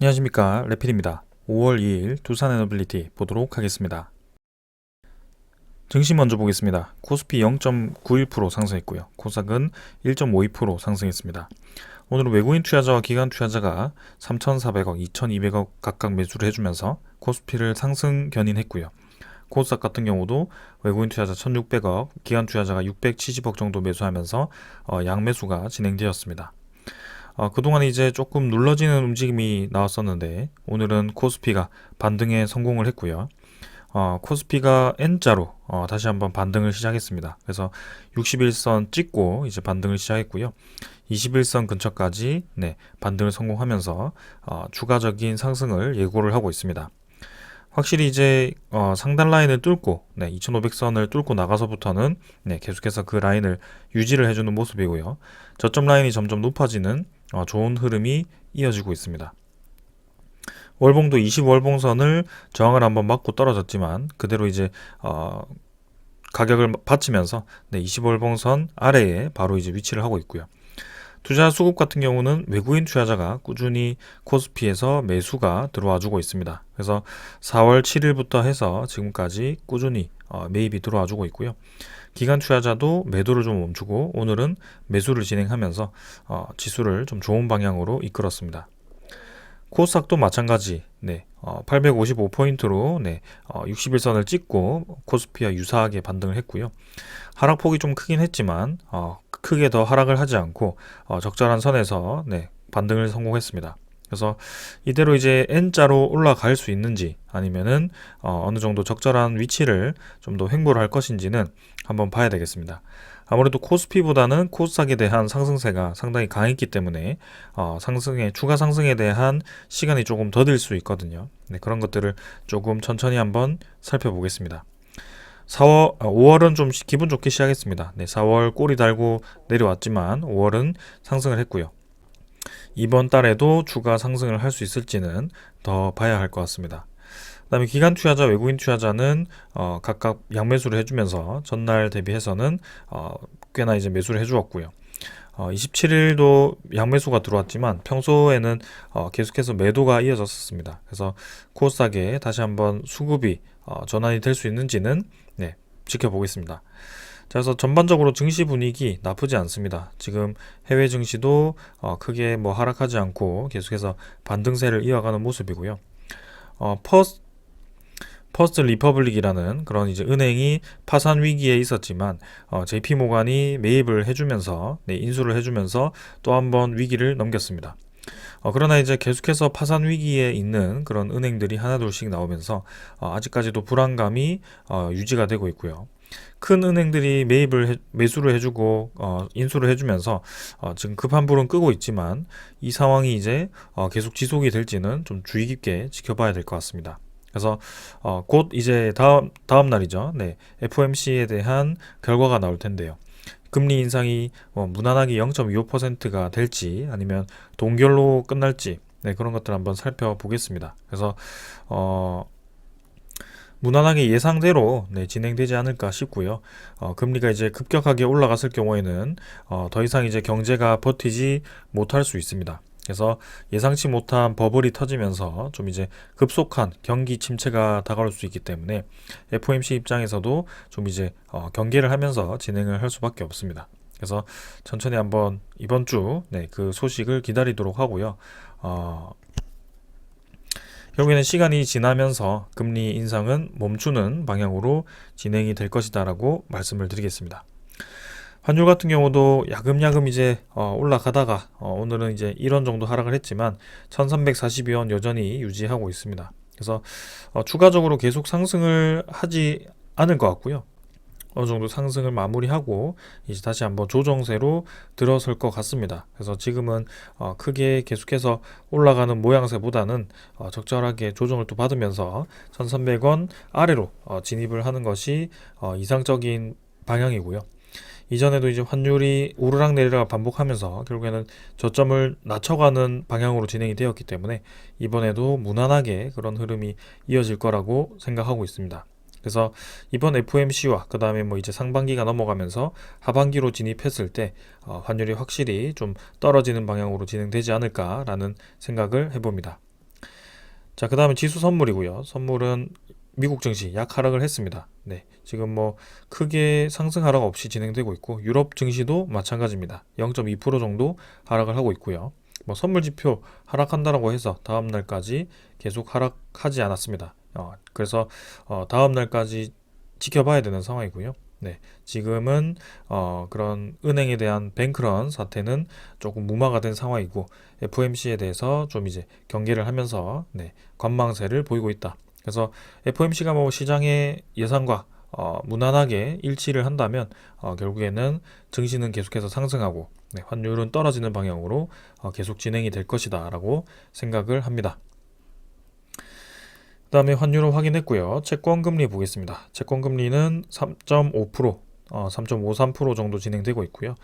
안녕하십니까, 레필입니다. 5월 2일 두산에너빌리티 보도록 하겠습니다. 증시 먼저 보겠습니다. 코스피 0.91% 상승했고요. 코스닥은 1.52% 상승했습니다. 오늘은 외국인 투자자와 기관 투자자가 3,400억, 2,200억 각각 매수를 해주면서 코스피를 상승 견인했고요. 코스닥 같은 경우도 외국인 투자자 1,600억, 기관 투자자가 670억 정도 매수하면서 양매수가 진행되었습니다. 그동안 이제 조금 눌러지는 움직임이 나왔었는데 오늘은 코스피가 반등에 성공을 했고요. 코스피가 N자로 다시 한번 반등을 시작했습니다. 그래서 61선 찍고 이제 반등을 시작했고요. 21선 근처까지 반등을 성공하면서 추가적인 상승을 예고를 하고 있습니다. 확실히 이제 상단 라인을 뚫고 2500선을 뚫고 나가서부터는 계속해서 그 라인을 유지를 해주는 모습이고요. 저점 라인이 점점 높아지는 좋은 흐름이 이어지고 있습니다. 월봉도 20월봉선을 저항을 한번 맞고 떨어졌지만 그대로 이제 가격을 받치면서 20월봉선 아래에 바로 이제 위치를 하고 있고요. 투자 수급 같은 경우는 외국인 투자자가 꾸준히 코스피에서 매수가 들어와 주고 있습니다. 그래서 4월 7일부터 해서 지금까지 꾸준히 매입이 들어와 주고 있고요. 기관 투자자도 매도를 좀 멈추고 오늘은 매수를 진행하면서 지수를 좀 좋은 방향으로 이끌었습니다. 코스닥도 마찬가지 855포인트로 60일선을 찍고 코스피와 유사하게 반등을 했고요. 하락폭이 좀 크긴 했지만 크게 더 하락을 하지 않고 적절한 선에서 반등을 성공했습니다. 그래서 이대로 이제 N자로 올라갈 수 있는지 아니면은 어느 정도 적절한 위치를 좀 더 횡보를 할 것인지는 한번 봐야 되겠습니다. 아무래도 코스피보다는 코스닥에 대한 상승세가 상당히 강했기 때문에 추가 상승에 대한 시간이 조금 더딜 수 있거든요. 그런 것들을 조금 천천히 한번 살펴보겠습니다. 5월은 좀 기분 좋게 시작했습니다. 4월 꼬리 달고 내려왔지만 5월은 상승을 했고요. 이번 달에도 추가 상승을 할 수 있을지는 더 봐야 할 것 같습니다. 그 다음에 기관 투자자, 외국인 투자자는 각각 양매수를 해주면서 전날 대비해서는 꽤나 이제 매수를 해주었고요. 27일도 양매수가 들어왔지만 평소에는 계속해서 매도가 이어졌었습니다. 그래서 코스닥에 다시 한번 수급이 전환이 될 수 있는지는 지켜보겠습니다. 자, 그래서 전반적으로 증시 분위기 나쁘지 않습니다. 지금 해외 증시도 크게 하락하지 않고 계속해서 반등세를 이어가는 모습이고요. 퍼스트 리퍼블릭이라는 그런 이제 은행이 파산 위기에 있었지만 JP 모간이 매입을 해주면서 인수를 해주면서 또 한번 위기를 넘겼습니다. 그러나 이제 계속해서 파산 위기에 있는 그런 은행들이 하나둘씩 나오면서 아직까지도 불안감이 유지가 되고 있고요. 큰 은행들이 매수를 해주고 인수를 해주면서 지금 급한 불은 끄고 있지만 이 상황이 이제 계속 지속이 될지는 좀 주의 깊게 지켜봐야 될 것 같습니다. 그래서 곧 이제 다음 날이죠. FOMC에 대한 결과가 나올 텐데요. 금리 인상이 무난하게 0.25%가 될지 아니면 동결로 끝날지 그런 것들 한번 살펴보겠습니다. 그래서 무난하게 예상대로 진행되지 않을까 싶고요. 금리가 이제 급격하게 올라갔을 경우에는 더 이상 이제 경제가 버티지 못할 수 있습니다. 그래서 예상치 못한 버블이 터지면서 좀 이제 급속한 경기 침체가 다가올 수 있기 때문에 FOMC 입장에서도 좀 이제 경계를 하면서 진행을 할 수밖에 없습니다. 그래서 천천히 한번 이번 주 그 소식을 기다리도록 하고요. 결국에는 시간이 지나면서 금리 인상은 멈추는 방향으로 진행이 될 것이다 라고 말씀을 드리겠습니다. 환율 같은 경우도 야금야금 이제 올라가다가 오늘은 이제 1원 정도 하락을 했지만 1342원 여전히 유지하고 있습니다. 그래서 추가적으로 계속 상승을 하지 않을 것 같고요. 어느 정도 상승을 마무리하고 이제 다시 한번 조정세로 들어설 것 같습니다. 그래서 지금은 크게 계속해서 올라가는 모양새보다는 적절하게 조정을 또 받으면서 1300원 아래로 진입을 하는 것이 이상적인 방향이고요. 이전에도 이제 환율이 오르락 내리락 반복하면서 결국에는 저점을 낮춰가는 방향으로 진행이 되었기 때문에 이번에도 무난하게 그런 흐름이 이어질 거라고 생각하고 있습니다. 그래서 이번 FOMC와 그 다음에 이제 상반기가 넘어가면서 하반기로 진입했을 때 환율이 확실히 좀 떨어지는 방향으로 진행되지 않을까라는 생각을 해봅니다. 자, 그 다음에 지수 선물이고요. 선물은 미국 증시 약 하락을 했습니다. 네, 지금 뭐 크게 상승 하락 없이 진행되고 있고 유럽 증시도 마찬가지입니다. 0.2% 정도 하락을 하고 있고요. 뭐 선물 지표 하락한다라고 해서 다음 날까지 계속 하락하지 않았습니다. 그래서 다음 날까지 지켜봐야 되는 상황이고요. 네, 지금은 그런 은행에 대한 뱅크런 사태는 조금 무마가 된 상황이고 FOMC에 대해서 좀 이제 경계를 하면서 네, 관망세를 보이고 있다. 그래서 FOMC가 뭐 시장의 예상과 무난하게 일치를 한다면 결국에는 증시는 계속해서 상승하고 네, 환율은 떨어지는 방향으로 계속 진행이 될 것이다라고 생각을 합니다. 그다음에 환율을 확인했고요. 채권 금리 보겠습니다. 채권 금리는 3.5%, 3.53% 정도 진행되고 있고요.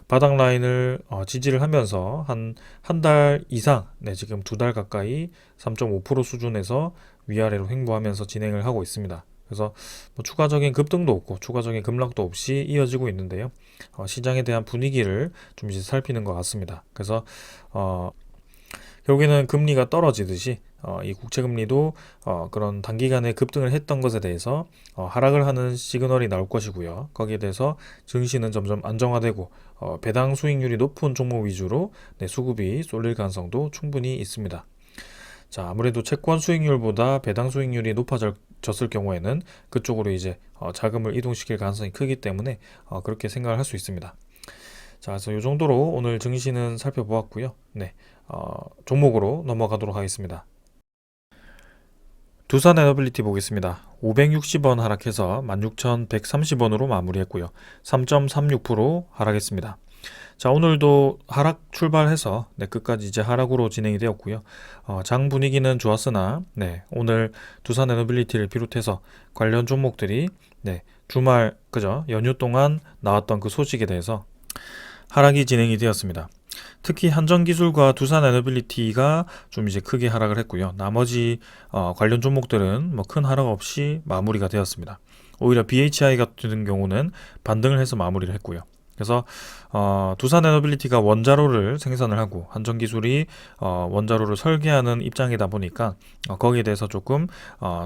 바닥 라인을 지지를 하면서 한 달 이상, 네, 지금 두 달 가까이 3.5% 수준에서 위아래로 횡보하면서 진행을 하고 있습니다. 그래서 뭐 추가적인 급등도 없고 추가적인 급락도 없이 이어지고 있는데요. 시장에 대한 분위기를 좀 이제 살피는 것 같습니다. 그래서 결국에는 금리가 떨어지듯이 이 국채금리도 그런 단기간에 급등을 했던 것에 대해서 하락을 하는 시그널이 나올 것이고요. 거기에 대해서 증시는 점점 안정화되고 배당 수익률이 높은 종목 위주로 네, 수급이 쏠릴 가능성도 충분히 있습니다. 자, 아무래도 채권 수익률보다 배당 수익률이 높아졌을 경우에는 그쪽으로 이제 자금을 이동시킬 가능성이 크기 때문에 그렇게 생각을 할 수 있습니다. 자, 그래서 이 정도로 오늘 증시는 살펴보았고요. 네, 종목으로 넘어가도록 하겠습니다. 두산 에너빌리티 보겠습니다. 560원 하락해서 16,130원으로 마무리했고요. 3.36% 하락했습니다. 자, 오늘도 하락 출발해서 네, 끝까지 이제 하락으로 진행이 되었고요. 장 분위기는 좋았으나 네, 오늘 두산 에너빌리티를 비롯해서 관련 종목들이 네, 주말 그죠? 연휴 동안 나왔던 그 소식에 대해서 하락이 진행이 되었습니다. 특히 한전기술과 두산에너빌리티가 좀 이제 크게 하락을 했고요. 나머지 관련 종목들은 뭐 큰 하락 없이 마무리가 되었습니다. 오히려 BHI 같은 경우는 반등을 해서 마무리를 했고요. 그래서 두산에너빌리티가 원자로를 생산을 하고 한전기술이 원자로를 설계하는 입장이다 보니까 거기에 대해서 조금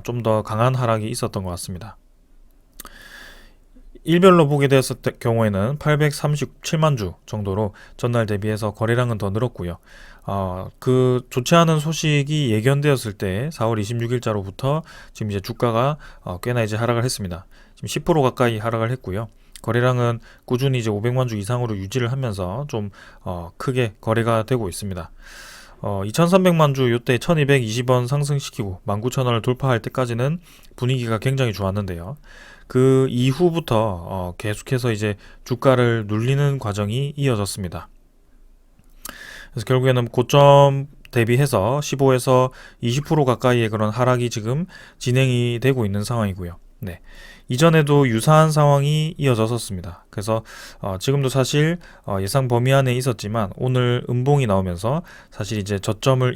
좀 더 강한 하락이 있었던 것 같습니다. 일별로 보게 되었을 경우에는 837만 주 정도로 전날 대비해서 거래량은 더 늘었고요. 그 좋지 않은 소식이 예견되었을 때 4월 26일자로부터 지금 이제 주가가 꽤나 이제 하락을 했습니다. 지금 10% 가까이 하락을 했고요. 거래량은 꾸준히 이제 500만 주 이상으로 유지를 하면서 좀 크게 거래가 되고 있습니다. 2300만 주 요때 1220원 상승시키고 19,000원을 돌파할 때까지는 분위기가 굉장히 좋았는데요. 그 이후부터 계속해서 이제 주가를 눌리는 과정이 이어졌습니다. 그래서 결국에는 고점 대비해서 15에서 20% 가까이의 그런 하락이 지금 진행이 되고 있는 상황이고요. 네. 이전에도 유사한 상황이 이어졌었습니다. 그래서 지금도 사실 예상 범위 안에 있었지만 오늘 음봉이 나오면서 사실 이제 저점이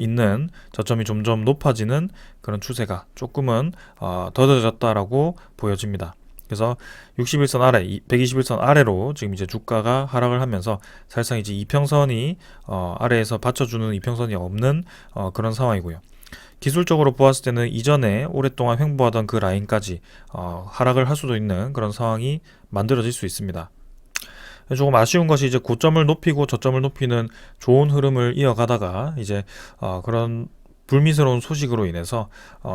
점점 높아지는 그런 추세가 조금은 더뎌졌다라고 보여집니다. 그래서 60일선 아래, 120일선 아래로 지금 이제 주가가 하락을 하면서 사실상 이제 이평선이 아래에서 받쳐주는 이평선이 없는 그런 상황이고요. 기술적으로 보았을 때는 이전에 오랫동안 횡보하던 그 라인까지 하락을 할 수도 있는 그런 상황이 만들어질 수 있습니다. 조금 아쉬운 것이 이제 고점을 높이고 저점을 높이는 좋은 흐름을 이어가다가 이제 그런 불미스러운 소식으로 인해서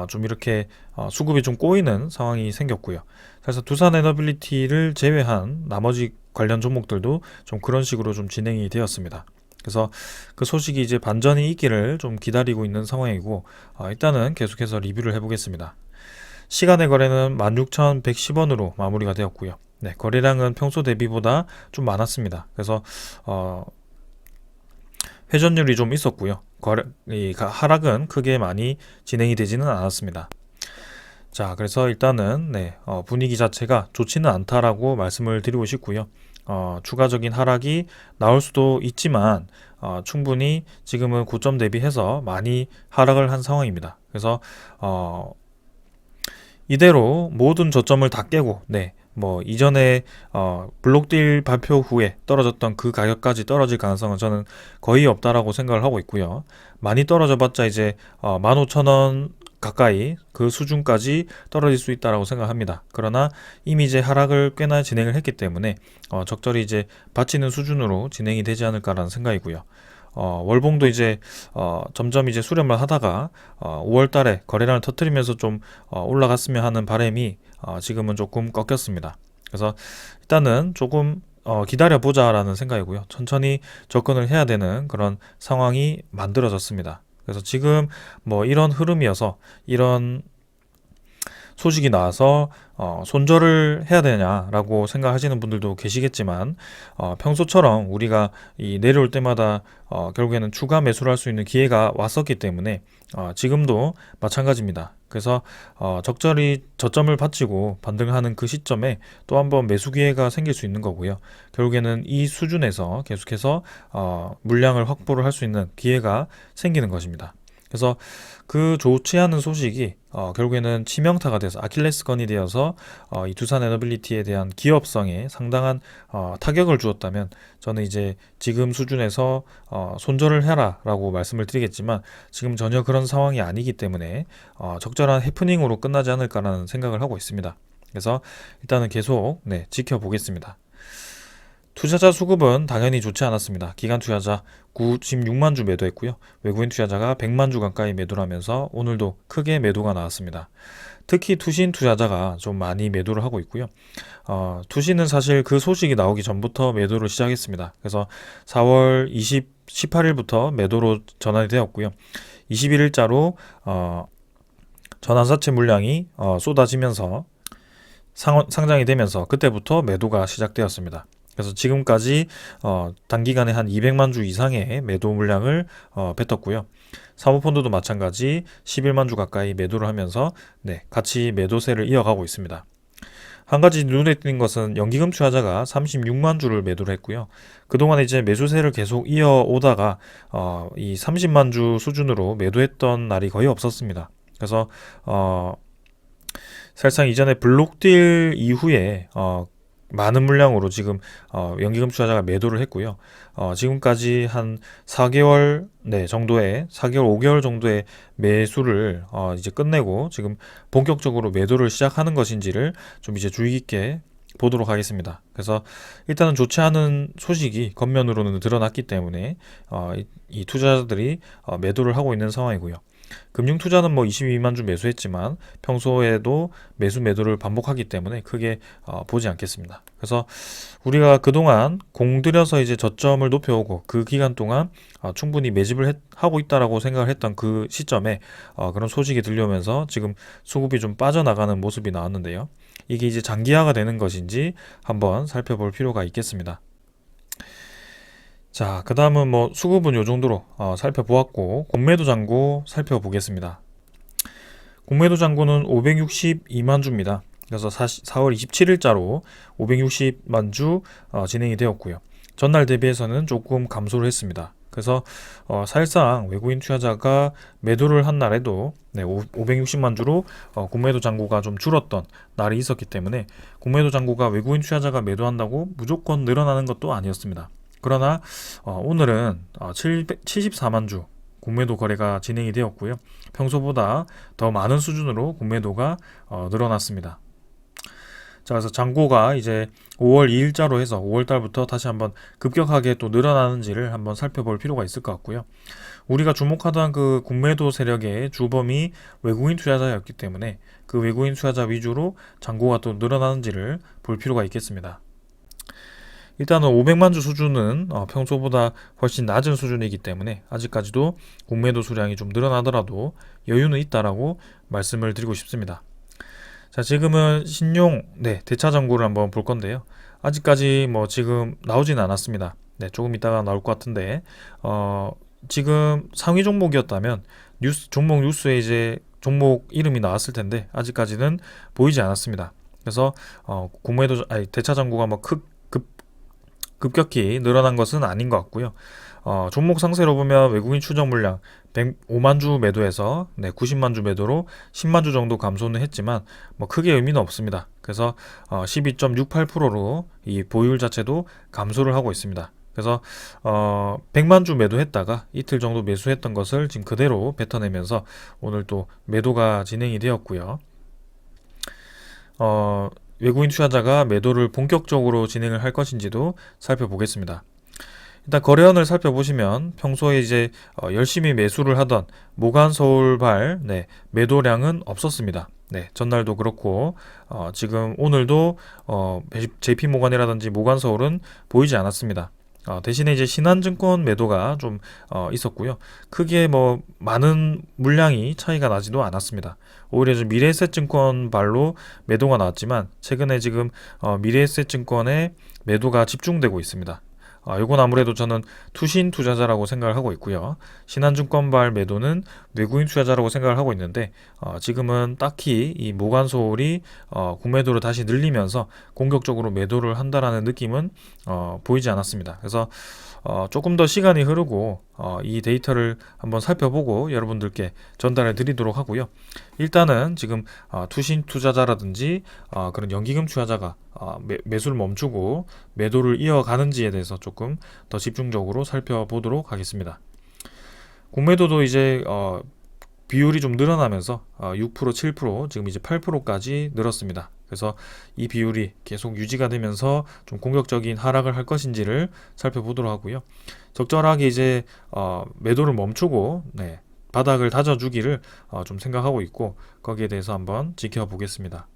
좀 이렇게 수급이 좀 꼬이는 상황이 생겼고요. 그래서 두산에너빌리티를 제외한 나머지 관련 종목들도 좀 그런 식으로 좀 진행이 되었습니다. 그래서 그 소식이 이제 반전이 있기를 좀 기다리고 있는 상황이고 일단은 계속해서 리뷰를 해보겠습니다. 시간의 거래는 16,110원으로 마무리가 되었고요. 네, 거래량은 평소 대비보다 좀 많았습니다. 그래서 회전율이 좀 있었고요. 하락은 크게 많이 진행이 되지는 않았습니다. 자, 그래서 일단은 네, 분위기 자체가 좋지는 않다라고 말씀을 드리고 싶고요. 추가적인 하락이 나올 수도 있지만 충분히 지금은 고점 대비해서 많이 하락을 한 상황입니다. 그래서 이대로 모든 저점을 다 깨고 네, 뭐 이전에 블록딜 발표 후에 떨어졌던 그 가격까지 떨어질 가능성은 저는 거의 없다라고 생각을 하고 있고요. 많이 떨어져 봤자 이제 15,000원 가까이 그 수준까지 떨어질 수 있다라고 생각합니다. 그러나 이미 이제 하락을 꽤나 진행을 했기 때문에 적절히 이제 받치는 수준으로 진행이 되지 않을까라는 생각이고요. 월봉도 이제 점점 이제 수렴을 하다가 5월 달에 거래량을 터뜨리면서 좀 올라갔으면 하는 바람이 지금은 조금 꺾였습니다. 그래서 일단은 조금 기다려 보자라는 생각이고요. 천천히 접근을 해야 되는 그런 상황이 만들어졌습니다. 그래서 지금 뭐 이런 흐름이어서 이런 소식이 나와서 손절을 해야 되냐라고 생각하시는 분들도 계시겠지만 평소처럼 우리가 이 내려올 때마다 결국에는 추가 매수를 할 수 있는 기회가 왔었기 때문에 지금도 마찬가지입니다. 그래서 적절히 저점을 받치고 반등하는 그 시점에 또 한번 매수 기회가 생길 수 있는 거고요. 결국에는 이 수준에서 계속해서 물량을 확보를 할 수 있는 기회가 생기는 것입니다. 그래서 그 좋지 않은 소식이 결국에는 치명타가 돼서 아킬레스건이 되어서 이 두산 에너빌리티에 대한 기업성에 상당한 타격을 주었다면 저는 이제 지금 수준에서 손절을 해라라고 말씀을 드리겠지만 지금 전혀 그런 상황이 아니기 때문에 적절한 해프닝으로 끝나지 않을까라는 생각을 하고 있습니다. 그래서 일단은 계속 지켜보겠습니다. 투자자 수급은 당연히 좋지 않았습니다. 기관 투자자 96만 주 매도했고요. 외국인 투자자가 100만 주 가까이 매도를 하면서 오늘도 크게 매도가 나왔습니다. 특히 투신 투자자가 좀 많이 매도를 하고 있고요. 투신은 사실 그 소식이 나오기 전부터 매도를 시작했습니다. 그래서 4월 18일부터 매도로 전환이 되었고요. 21일자로 전환사채 물량이 쏟아지면서 상장이 되면서 그때부터 매도가 시작되었습니다. 그래서 지금까지 단기간에 한 200만 주 이상의 매도 물량을 뱉었고요. 사모펀드도 마찬가지 11만 주 가까이 매도를 하면서 같이 매도세를 이어가고 있습니다. 한 가지 눈에 띄는 것은 연기금 투자자가 36만 주를 매도를 했고요. 그동안 이제 매수세를 계속 이어오다가 이 30만 주 수준으로 매도했던 날이 거의 없었습니다. 그래서 사실상 이전에 블록딜 이후에 많은 물량으로 지금 연기금 투자자가 매도를 했고요. 지금까지 한 4개월 정도의 4개월 5개월 정도의 매수를 이제 끝내고 지금 본격적으로 매도를 시작하는 것인지를 좀 이제 주의 깊게 보도록 하겠습니다. 그래서 일단은 좋지 않은 소식이 겉면으로는 드러났기 때문에 이 투자자들이 매도를 하고 있는 상황이고요. 금융투자는 뭐 22만 주 매수했지만 평소에도 매도를 반복하기 때문에 크게 보지 않겠습니다. 그래서 우리가 그동안 공들여서 이제 저점을 높여오고 그 기간 동안 충분히 매집을 하고 있다라고 생각을 했던 그 시점에 그런 소식이 들려오면서 지금 수급이 좀 빠져나가는 모습이 나왔는데요. 이게 이제 장기화가 되는 것인지 한번 살펴볼 필요가 있겠습니다. 자, 그 다음은 뭐 수급은 요 정도로 살펴보았고 공매도 잔고 살펴보겠습니다. 공매도 잔고는 562만 주입니다. 그래서 4월 27일자로 560만 주 진행이 되었고요. 전날 대비해서는 조금 감소를 했습니다. 그래서 사실상 외국인 투자자가 매도를 한 날에도 560만 주로 공매도 잔고가 좀 줄었던 날이 있었기 때문에 공매도 잔고가 외국인 투자자가 매도한다고 무조건 늘어나는 것도 아니었습니다. 그러나 오늘은 74만 주 공매도 거래가 진행이 되었고요. 평소보다 더 많은 수준으로 공매도가 늘어났습니다. 자, 그래서 잔고가 이제 5월 2일자로 해서 5월 달부터 다시 한번 급격하게 또 늘어나는지를 한번 살펴볼 필요가 있을 것 같고요. 우리가 주목하던 그 공매도 세력의 주범이 외국인 투자자였기 때문에 그 외국인 투자자 위주로 잔고가 또 늘어나는지를 볼 필요가 있겠습니다. 일단은 500만 주 수준은 평소보다 훨씬 낮은 수준이기 때문에 아직까지도 공매도 수량이 좀 늘어나더라도 여유는 있다라고 말씀을 드리고 싶습니다. 자, 지금은 신용 대차 잔고를 한번 볼 건데요. 아직까지 뭐 지금 나오진 않았습니다. 조금 이따가 나올 것 같은데 지금 상위 종목이었다면 종목 뉴스에 이제 종목 이름이 나왔을 텐데 아직까지는 보이지 않았습니다. 그래서 대차 잔고가 뭐 급격히 늘어난 것은 아닌 것 같고요. 종목 상세로 보면 외국인 추정 물량 105만 주 매도에서 90만 주 매도로 10만 주 정도 감소는 했지만 뭐 크게 의미는 없습니다. 그래서 12.68%로 이 보유율 자체도 감소를 하고 있습니다. 그래서 100만 주 매도했다가 이틀 정도 매수했던 것을 지금 그대로 뱉어내면서 오늘 또 매도가 진행이 되었고요. 외국인 투자자가 매도를 본격적으로 진행을 할 것인지도 살펴보겠습니다. 일단 거래원을 살펴보시면 평소에 이제 열심히 매수를 하던 모간서울발 매도량은 없었습니다. 전날도 그렇고 지금 오늘도 JP모간이라든지 모간서울은 보이지 않았습니다. 대신에 이제 신한증권 매도가 좀 있었고요. 크게 뭐 많은 물량이 차이가 나지도 않았습니다. 오히려 좀 미래에셋증권 발로 매도가 나왔지만 최근에 지금 미래에셋증권의 매도가 집중되고 있습니다. 이건 아무래도 저는 투신 투자자라고 생각을 하고 있고요. 신한증권발 매도는 외국인 투자자라고 생각을 하고 있는데 지금은 딱히 이 모간소홀이 공매도를 다시 늘리면서 공격적으로 매도를 한다라는 느낌은 보이지 않았습니다. 그래서 조금 더 시간이 흐르고 이 데이터를 한번 살펴보고 여러분들께 전달해 드리도록 하고요. 일단은 지금 투신 투자자라든지 그런 연기금 투자자가 매수를 멈추고 매도를 이어가는지에 대해서 조금 더 집중적으로 살펴보도록 하겠습니다. 공매도도 이제 비율이 좀 늘어나면서 6%, 7%, 지금 이제 8%까지 늘었습니다. 그래서 이 비율이 계속 유지가 되면서 좀 공격적인 하락을 할 것인지를 살펴보도록 하고요. 적절하게 이제 매도를 멈추고 바닥을 다져주기를 좀 생각하고 있고 거기에 대해서 한번 지켜보겠습니다.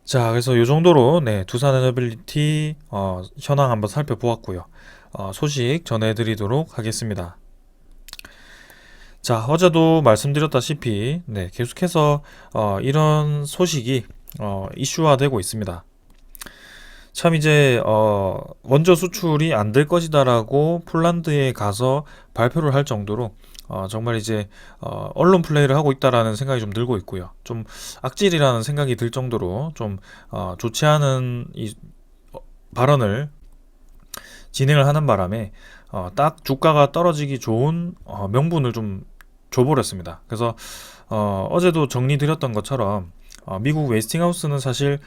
자, 그래서 이 정도로 두산에너빌리티 현황 한번 살펴보았고요. 소식 전해드리도록 하겠습니다. 자, 어제도 말씀드렸다시피 계속해서 이런 소식이 이슈화되고 있습니다. 참 이제 원조 수출이 안 될 것이다라고 폴란드에 가서 발표를 할 정도로 정말 이제 언론 플레이를 하고 있다라는 생각이 좀 들고 있고요. 좀 악질이라는 생각이 들 정도로 좀 좋지 않은 이 발언을 진행을 하는 바람에 딱 주가가 떨어지기 좋은 명분을 좀 줘버렸습니다. 그래서 어제도 정리드렸던 것처럼 미국 웨스팅하우스는 사실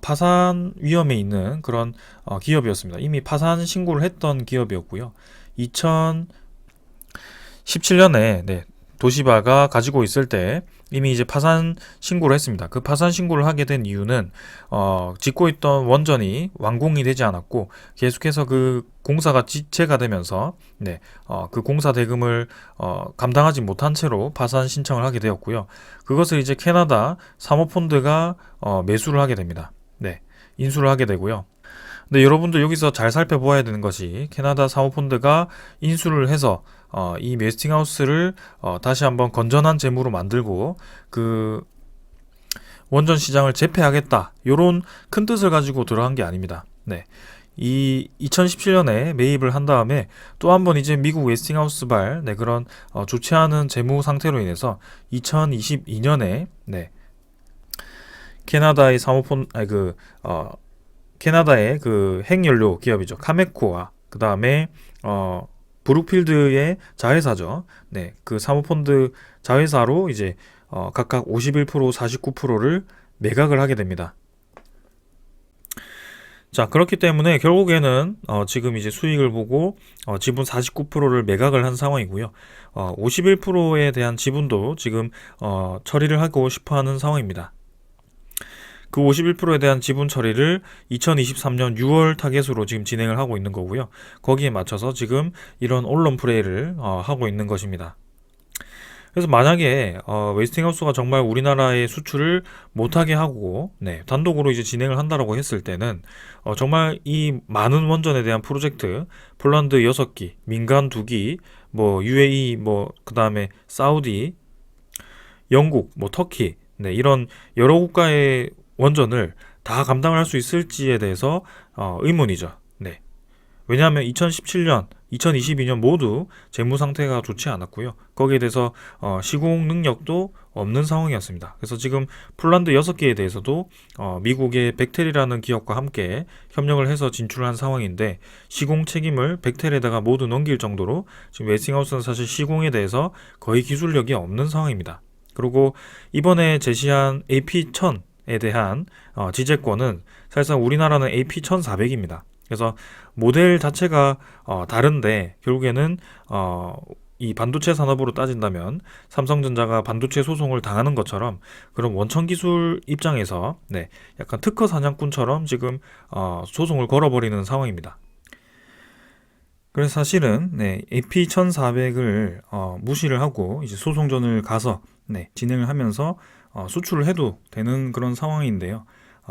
파산 위험에 있는 그런 기업이었습니다. 이미 파산 신고를 했던 기업이었고요. 2017년에 도시바가 가지고 있을 때 이미 이제 파산 신고를 했습니다. 그 파산 신고를 하게 된 이유는 짓고 있던 원전이 완공이 되지 않았고 계속해서 그 공사가 지체가 되면서 그 공사 대금을 감당하지 못한 채로 파산 신청을 하게 되었고요. 그것을 이제 캐나다 사모펀드가 매수를 하게 됩니다. 인수를 하게 되고요. 근데 여러분들 여기서 잘 살펴보아야 되는 것이 캐나다 사모펀드가 인수를 해서 이 웨스팅하우스를 다시 한번 건전한 재무로 만들고 그 원전 시장을 재패하겠다 이런 큰 뜻을 가지고 들어간 게 아닙니다. 이 2017년에 매입을 한 다음에 또 한 번 이제 미국 웨스팅하우스발 그런 좋지 않은 재무 상태로 인해서 2022년에 캐나다의 캐나다의 그 핵연료 기업이죠. 카메코와 그 다음에 브룩필드의 자회사죠. 그 사모펀드 자회사로 이제 각각 51%, 49%를 매각을 하게 됩니다. 자, 그렇기 때문에 결국에는 지금 이제 수익을 보고 지분 49%를 매각을 한 상황이고요. 51%에 대한 지분도 지금 처리를 하고 싶어하는 상황입니다. 그 51%에 대한 지분 처리를 2023년 6월 타겟으로 지금 진행을 하고 있는 거고요. 거기에 맞춰서 지금 이런 언론 플레이를 하고 있는 것입니다. 그래서 만약에 웨스팅하우스가 정말 우리나라의 수출을 못하게 하고 단독으로 이제 진행을 한다라고 했을 때는 정말 이 많은 원전에 대한 프로젝트 폴란드 6기, 민간 2기, 뭐 UAE, 뭐 그 다음에 사우디, 영국, 뭐 터키 이런 여러 국가의 원전을 다 감당을 할 수 있을지에 대해서 의문이죠. 왜냐하면 2017년 2022년 모두 재무 상태가 좋지 않았고요. 거기에 대해서 시공 능력도 없는 상황이었습니다. 그래서 지금 폴란드 6개에 대해서도 미국의 벡텔이라는 기업과 함께 협력을 해서 진출한 상황인데, 시공 책임을 벡텔에다가 모두 넘길 정도로 지금 웨스팅하우스는 사실 시공에 대해서 거의 기술력이 없는 상황입니다. 그리고 이번에 제시한 AP1000에 대한 지재권은 사실상 우리나라는 AP1400입니다. 그래서 모델 자체가 다른데 결국에는 이 반도체 산업으로 따진다면 삼성전자가 반도체 소송을 당하는 것처럼 그런 원천 기술 입장에서 약간 특허 사냥꾼처럼 지금 소송을 걸어버리는 상황입니다. 그래서 사실은 AP1400을 무시를 하고 이제 소송전을 가서 진행을 하면서 수출을 해도 되는 그런 상황인데요.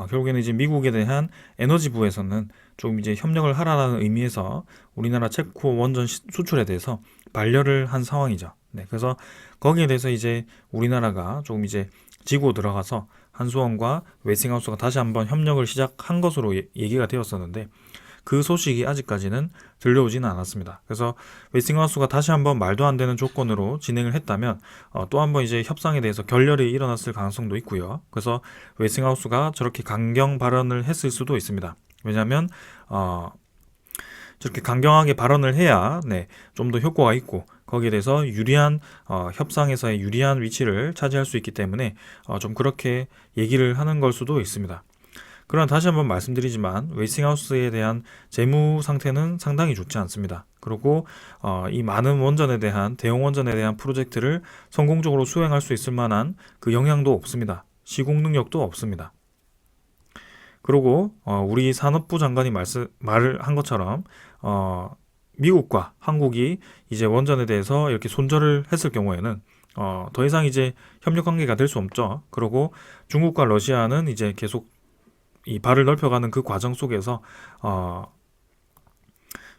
결국에는 이제 미국에 대한 에너지부에서는 좀 이제 협력을 하라는 의미에서 우리나라 체코 원전 수출에 대해서 반려를 한 상황이죠. 그래서 거기에 대해서 이제 우리나라가 조금 이제 지고 들어가서 한수원과 웨스팅하우스가 다시 한번 협력을 시작한 것으로 얘기가 되었었는데, 그 소식이 아직까지는 들려오지는 않았습니다. 그래서 웨스팅하우스가 다시 한번 말도 안 되는 조건으로 진행을 했다면 또 한번 이제 협상에 대해서 결렬이 일어났을 가능성도 있고요. 그래서 웨스팅하우스가 저렇게 강경 발언을 했을 수도 있습니다. 왜냐하면 저렇게 강경하게 발언을 해야 좀 더 효과가 있고 거기에 대해서 유리한 협상에서의 유리한 위치를 차지할 수 있기 때문에 좀 그렇게 얘기를 하는 걸 수도 있습니다. 그러나 다시 한번 말씀드리지만 웨스팅하우스에 대한 재무 상태는 상당히 좋지 않습니다. 그리고 이 많은 원전에 대한 대형 원전에 대한 프로젝트를 성공적으로 수행할 수 있을 만한 그 역량도 없습니다. 시공 능력도 없습니다. 그리고 우리 산업부 장관이 말을 한 것처럼 미국과 한국이 이제 원전에 대해서 이렇게 손절을 했을 경우에는 더 이상 이제 협력 관계가 될 수 없죠. 그리고 중국과 러시아는 이제 계속 이 발을 넓혀가는 그 과정 속에서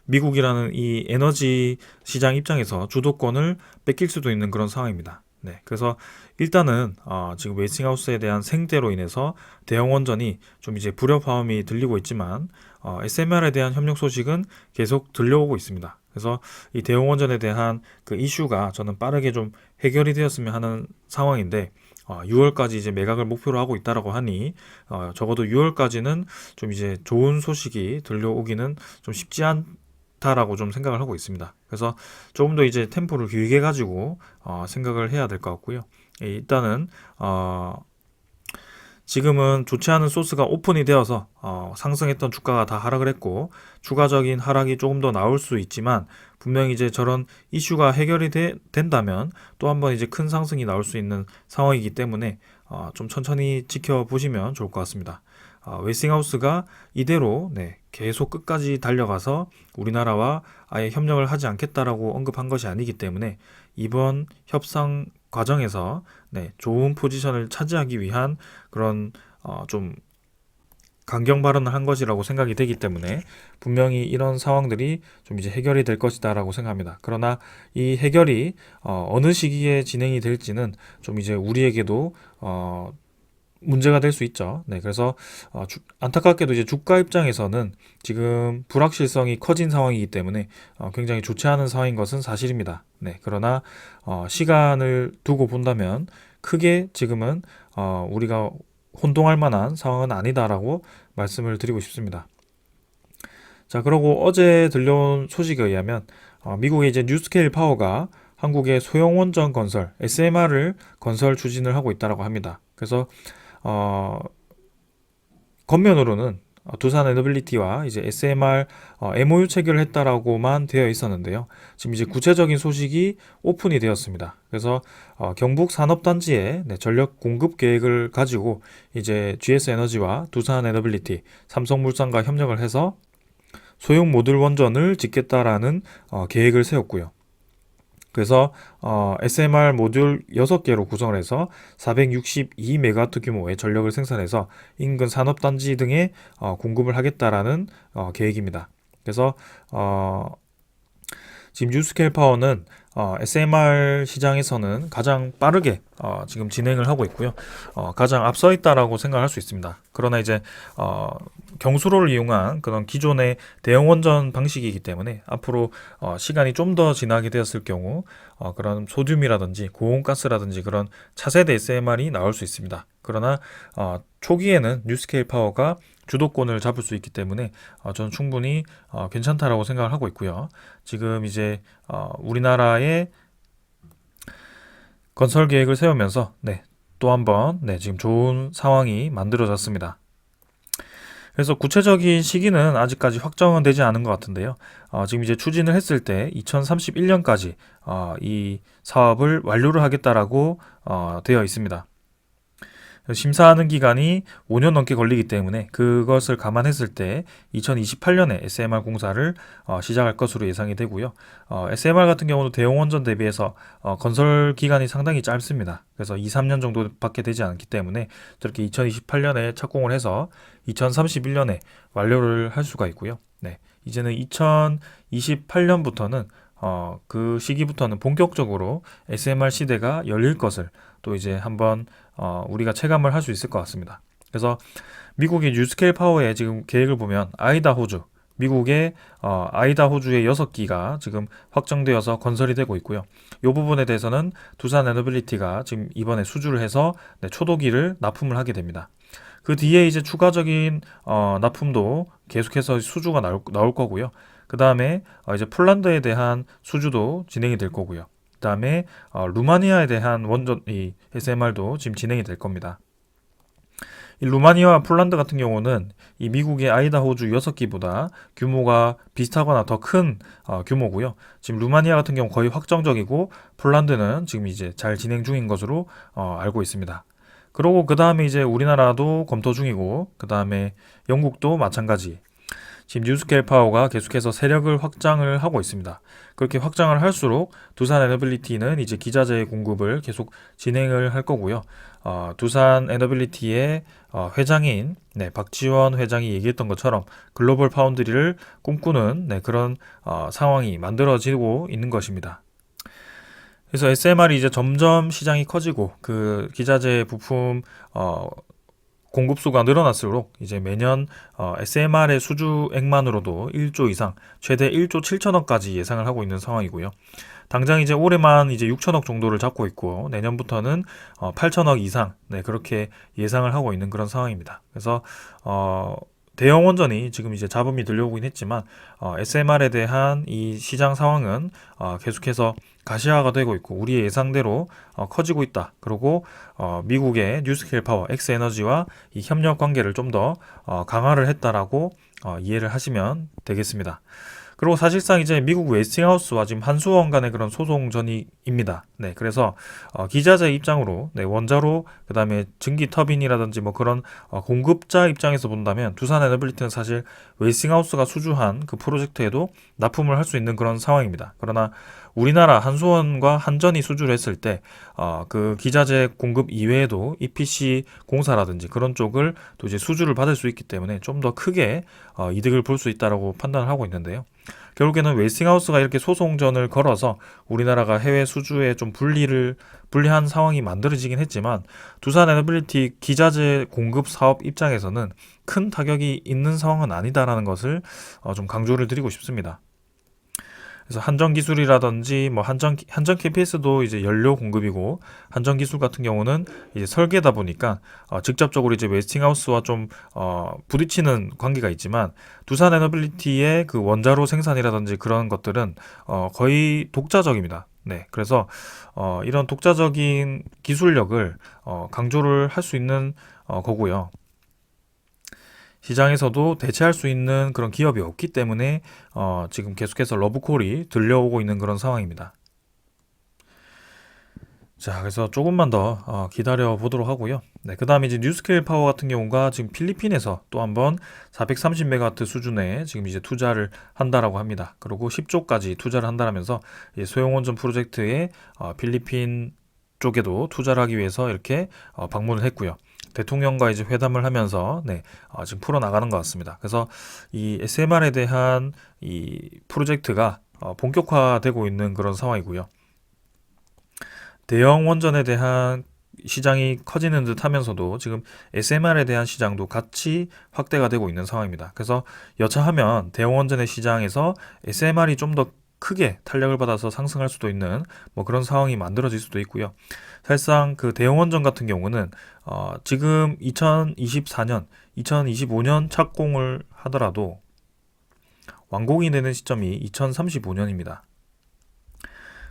미국이라는 이 에너지 시장 입장에서 주도권을 뺏길 수도 있는 그런 상황입니다. 그래서 일단은 지금 웨스팅하우스에 대한 생떼로 인해서 대형 원전이 좀 이제 불협화음이 들리고 있지만 SMR에 대한 협력 소식은 계속 들려오고 있습니다. 그래서 이 대형 원전에 대한 그 이슈가 저는 빠르게 좀 해결이 되었으면 하는 상황인데, 6월까지 이제 매각을 목표로 하고 있다라고 하니 적어도 6월까지는 좀 이제 좋은 소식이 들려오기는 좀 쉽지 않다라고 좀 생각을 하고 있습니다. 그래서 조금 더 이제 템포를 길게 가지고 생각을 해야 될 것 같고요. 일단은 지금은 좋지 않은 소스가 오픈이 되어서 상승했던 주가가 다 하락을 했고 추가적인 하락이 조금 더 나올 수 있지만, 분명히 이제 저런 이슈가 해결이 된다면 또 한번 이제 큰 상승이 나올 수 있는 상황이기 때문에 좀 천천히 지켜보시면 좋을 것 같습니다. 웨스팅하우스가 이대로 계속 끝까지 달려가서 우리나라와 아예 협력을 하지 않겠다라고 언급한 것이 아니기 때문에 이번 협상 과정에서 좋은 포지션을 차지하기 위한 그런 좀 강경 발언을 한 것이라고 생각이 되기 때문에 분명히 이런 상황들이 좀 이제 해결이 될 것이다라고 생각합니다. 그러나 이 해결이 어느 시기에 진행이 될지는 좀 이제 우리에게도 문제가 될 수 있죠. 그래서 안타깝게도 이제 주가 입장에서는 지금 불확실성이 커진 상황이기 때문에 굉장히 좋지 않은 상황인 것은 사실입니다. 그러나 시간을 두고 본다면 크게 지금은 우리가 혼동할 만한 상황은 아니다라고 말씀을 드리고 싶습니다. 자, 그리고 어제 들려온 소식에 의하면 미국의 이제 뉴스케일 파워가 한국의 소형 원전 건설 SMR을 건설 추진을 하고 있다라고 합니다. 그래서 겉면으로는 두산 에너빌리티와 이제 SMR MOU 체결을 했다라고만 되어 있었는데요. 지금 이제 구체적인 소식이 오픈이 되었습니다. 그래서 경북 산업단지에 전력 공급 계획을 가지고 이제 GS 에너지와 두산 에너빌리티, 삼성물산과 협력을 해서 소형 모듈 원전을 짓겠다라는 계획을 세웠고요. 그래서 SMR 모듈 6개로 구성을 해서 462메가와트 규모의 전력을 생산해서 인근 산업단지 등에 공급을 하겠다라는 계획입니다. 그래서 지금 뉴스케일 파워는 SMR 시장에서는 가장 빠르게 지금 진행을 하고 있고요. 가장 앞서 있다라고 생각할 수 있습니다. 그러나 이제 경수로를 이용한 그런 기존의 대형 원전 방식이기 때문에 앞으로 시간이 좀 더 지나게 되었을 경우 그런 소듐이라든지 고온가스라든지 그런 차세대 SMR이 나올 수 있습니다. 그러나 초기에는 뉴스케일 파워가 주도권을 잡을 수 있기 때문에 저는 충분히 괜찮다라고 생각을 하고 있고요. 지금 이제 우리나라의 건설 계획을 세우면서 또 한번 지금 좋은 상황이 만들어졌습니다. 그래서 구체적인 시기는 아직까지 확정은 되지 않은 것 같은데요. 지금 이제 추진을 했을 때 2031년까지 이 사업을 완료를 하겠다라고 되어 있습니다. 심사하는 기간이 5년 넘게 걸리기 때문에 그것을 감안했을 때 2028년에 SMR 공사를 시작할 것으로 예상이 되고요. SMR 같은 경우는 대형 원전 대비해서 건설 기간이 상당히 짧습니다. 그래서 2, 3년 정도밖에 되지 않기 때문에 저렇게 2028년에 착공을 해서 2031년에 완료를 할 수가 있고요. 이제는 2028년부터는 그 시기부터는 본격적으로 SMR 시대가 열릴 것을 또 이제 한번 우리가 체감을 할 수 있을 것 같습니다. 그래서 미국의 뉴스케일 파워의 지금 계획을 보면 아이다호주, 미국의 아이다호주의 6기가 지금 확정되어서 건설이 되고 있고요. 이 부분에 대해서는 두산 에너빌리티가 지금 이번에 수주를 해서 초도기를 납품을 하게 됩니다. 그 뒤에 이제 추가적인 납품도 계속해서 수주가 나올 거고요. 그 다음에 이제 폴란드에 대한 수주도 진행이 될 거고요. 그 다음에 루마니아에 대한 원전 이 SMR도 지금 진행이 될 겁니다. 이 루마니아와 폴란드 같은 경우는 이 미국의 아이다호주 6기보다 규모가 비슷하거나 더 큰 규모고요. 지금 루마니아 같은 경우 거의 확정적이고 폴란드는 지금 이제 잘 진행 중인 것으로 알고 있습니다. 그리고 그 다음에 이제 우리나라도 검토 중이고 그 다음에 영국도 마찬가지. 지금 뉴스케일 파워가 계속해서 세력을 확장을 하고 있습니다. 그렇게 확장을 할수록 두산 에너빌리티는 이제 기자재 공급을 계속 진행을 할 거고요. 두산 에너빌리티의 회장인 박지원 회장이 얘기했던 것처럼 글로벌 파운드리를 꿈꾸는 그런 상황이 만들어지고 있는 것입니다. 그래서 SMR이 이제 점점 시장이 커지고 그 기자재 부품 공급수가 늘어날수록 이제 매년 SMR의 수주액만으로도 1조 이상, 최대 1조 7천억까지 예상을 하고 있는 상황이고요. 당장 이제 올해만 이제 6천억 정도를 잡고 있고 내년부터는 8천억 이상 그렇게 예상을 하고 있는 그런 상황입니다. 그래서 대형 원전이 지금 이제 잡음이 들려오긴 했지만 SMR에 대한 이 시장 상황은 계속해서 가시화가 되고 있고 우리의 예상대로 커지고 있다. 그리고 미국의 뉴스케일 파워, 엑스에너지와 이 협력 관계를 좀 더 강화를 했다라고 이해를 하시면 되겠습니다. 그리고 사실상 이제 미국 웨스팅하우스와 지금 한수원 간의 그런 소송전입니다. 그래서 기자재 입장으로 원자로 그다음에 증기 터빈이라든지 뭐 그런 공급자 입장에서 본다면 두산 에너빌리티는 사실 웨스팅하우스가 수주한 그 프로젝트에도 납품을 할 수 있는 그런 상황입니다. 그러나 우리나라 한수원과 한전이 수주를 했을 때 그 기자재 공급 이외에도 EPC 공사라든지 그런 쪽을 또 이제 수주를 받을 수 있기 때문에 좀 더 크게 이득을 볼 수 있다라고 판단을 하고 있는데요. 결국에는 웨스팅하우스가 이렇게 소송전을 걸어서 우리나라가 해외 수주에 좀 불리한 상황이 만들어지긴 했지만 두산 에너빌리티 기자재 공급 사업 입장에서는 큰 타격이 있는 상황은 아니다라는 것을 좀 강조를 드리고 싶습니다. 그래서 한전 기술이라든지 뭐 한전 KPS도 이제 연료 공급이고 한전 기술 같은 경우는 이제 설계다 보니까 직접적으로 이제 웨스팅하우스와 좀 부딪히는 관계가 있지만 두산 에너빌리티의 그 원자로 생산이라든지 그런 것들은 거의 독자적입니다. 그래서 이런 독자적인 기술력을 강조를 할 수 있는 거고요. 시장에서도 대체할 수 있는 그런 기업이 없기 때문에 지금 계속해서 러브콜이 들려오고 있는 그런 상황입니다. 자, 그래서 조금만 더 기다려 보도록 하고요. 그 다음에 이제 뉴스케일 파워 같은 경우가 지금 필리핀에서 또 한번 430메가와트 수준에 지금 이제 투자를 한다라고 합니다. 그리고 10조까지 투자를 한다라면서 소형원전 프로젝트에 필리핀 쪽에도 투자를 하기 위해서 이렇게 방문을 했고요. 대통령과 이제 회담을 하면서 지금 풀어나가는 것 같습니다. 그래서 이 SMR에 대한 이 프로젝트가 본격화되고 있는 그런 상황이고요. 대형 원전에 대한 시장이 커지는 듯 하면서도 지금 SMR에 대한 시장도 같이 확대가 되고 있는 상황입니다. 그래서 여차하면 대형원전의 시장에서 SMR이 좀 더 크게 탄력을 받아서 상승할 수도 있는 뭐 그런 상황이 만들어질 수도 있고요. 사실상 그 대형원전 같은 경우는 지금 2024년, 2025년 착공을 하더라도 완공이 되는 시점이 2035년입니다.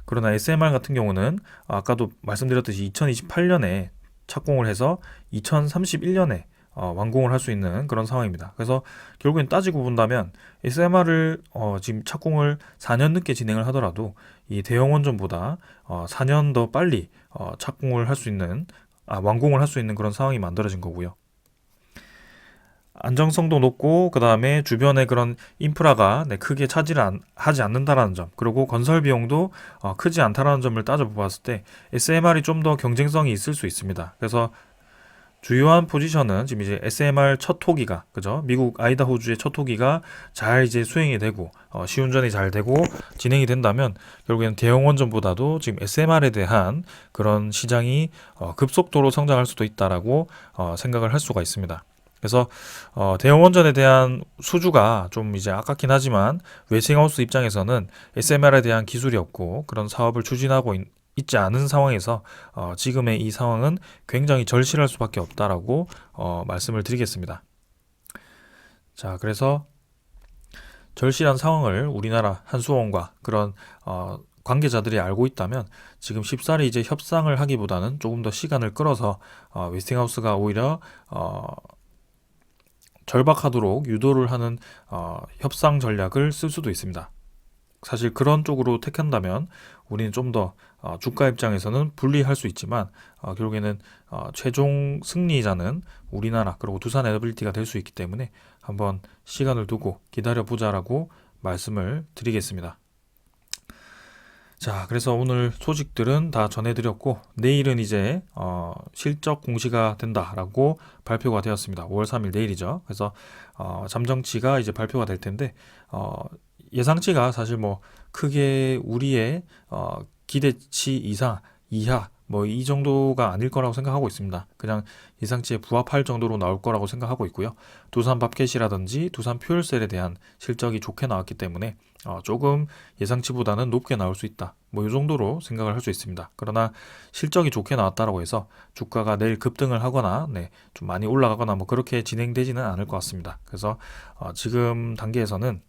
그러나 SMR 같은 경우는 아까도 말씀드렸듯이 2028년에 착공을 해서 2031년에 완공을 할 수 있는 그런 상황입니다. 그래서 결국엔 따지고 본다면 SMR을 지금 착공을 4년 늦게 진행을 하더라도 이 대형 원전보다 4년 더 빨리 착공을 할 수 있는 완공을 할 수 있는 그런 상황이 만들어진 거고요. 안정성도 높고 그 다음에 주변에 그런 인프라가 크게 차지를 하지 않는다라는 점, 그리고 건설 비용도 크지 않다라는 점을 따져보았을 때 SMR이 좀 더 경쟁성이 있을 수 있습니다. 그래서 주요한 포지션은 지금 이제 SMR 첫 호기가, 그죠? 미국 아이다호주의 첫 호기가 잘 이제 수행이 되고 시운전이 잘 되고 진행이 된다면 결국에는 대형 원전보다도 지금 SMR에 대한 그런 시장이 급속도로 성장할 수도 있다라고 생각을 할 수가 있습니다. 그래서 대형 원전에 대한 수주가 좀 이제 아깝긴 하지만 웨스팅하우스 입장에서는 SMR에 대한 기술이 없고 그런 사업을 추진하고 있지 않은 상황에서 지금의 이 상황은 굉장히 절실할 수밖에 없다라고 말씀을 드리겠습니다. 자, 그래서 절실한 상황을 우리나라 한수원과 그런 관계자들이 알고 있다면 지금 쉽사리 이제 협상을 하기보다는 조금 더 시간을 끌어서 웨스팅하우스가 오히려 절박하도록 유도를 하는 협상 전략을 쓸 수도 있습니다. 사실 그런 쪽으로 택한다면 우리는 좀 더 주가 입장에서는 불리할 수 있지만 결국에는 최종 승리자는 우리나라 그리고 두산 에너빌리티가 될 수 있기 때문에 한번 시간을 두고 기다려보자라고 말씀을 드리겠습니다. 자, 그래서 오늘 소식들은 다 전해드렸고 내일은 이제 실적 공시가 된다라고 발표가 되었습니다. 5월 3일 내일이죠. 그래서 잠정치가 이제 발표가 될 텐데 예상치가 사실 뭐 크게 우리의 기대치 이하 뭐 이 정도가 아닐 거라고 생각하고 있습니다. 그냥 예상치에 부합할 정도로 나올 거라고 생각하고 있고요. 두산 밥켓이라든지 두산 퓨얼셀에 대한 실적이 좋게 나왔기 때문에 조금 예상치보다는 높게 나올 수 있다. 뭐 이 정도로 생각을 할 수 있습니다. 그러나 실적이 좋게 나왔다라고 해서 주가가 내일 급등을 하거나 좀 많이 올라가거나 뭐 그렇게 진행되지는 않을 것 같습니다. 그래서 지금 단계에서는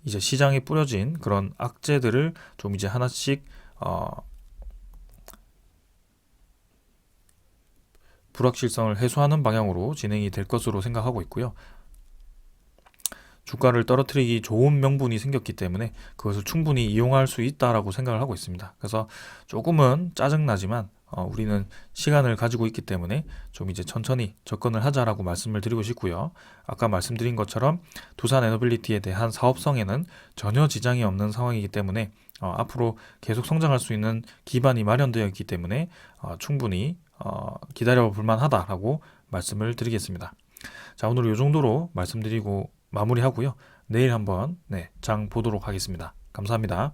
이제 시장에 뿌려진 그런 악재들을 좀 이제 하나씩 불확실성을 해소하는 방향으로 진행이 될 것으로 생각하고 있고요. 주가를 떨어뜨리기 좋은 명분이 생겼기 때문에 그것을 충분히 이용할 수 있다라고 생각을 하고 있습니다. 그래서 조금은 짜증나지만 우리는 시간을 가지고 있기 때문에 좀 이제 천천히 접근을 하자라고 말씀을 드리고 싶고요. 아까 말씀드린 것처럼 두산 에너빌리티에 대한 사업성에는 전혀 지장이 없는 상황이기 때문에 앞으로 계속 성장할 수 있는 기반이 마련되어 있기 때문에 충분히 기다려 볼 만하다라고 말씀을 드리겠습니다. 자, 오늘 이 정도로 말씀드리고 마무리하고요. 내일 한번 장 보도록 하겠습니다. 감사합니다.